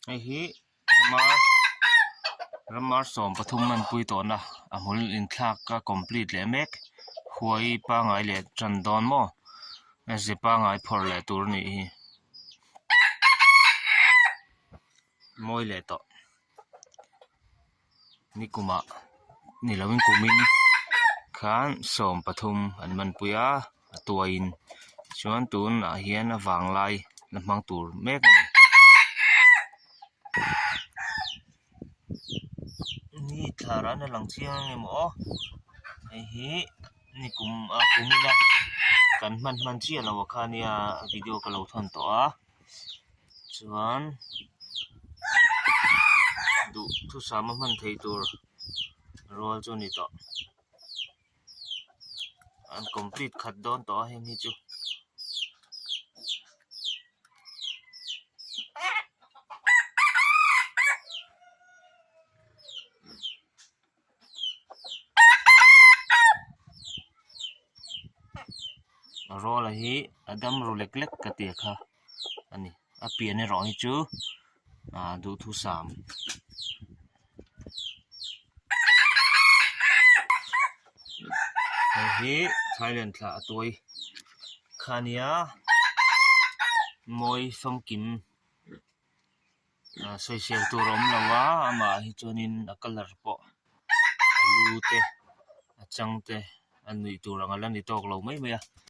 ไอ้ฮิramar som pathum man pui to na amul in thlak ka complete le mek huai pa ngai le tran don mo ase pa ngai phor le tur ni hi moi le to ni kuma ni lawin kumin khan som pathum an man puya tuain chuan tun a hian awang lai na hmang tur mek ni thara na lang chiang emo ai hi ni kumina kan man chi lo khania video ka lo thon to a chuan du thu sama man thei tur rol chu ni to an complete khat don to hem hi chu rol hi adam ro lek ka te kha ani a pian ro hi chu du thu sam hi Thailand thla atoi khania moi fam kim social tu rom lawa ama hi chonin a color po alu te achang te anui turang ala ni tok lo mai mai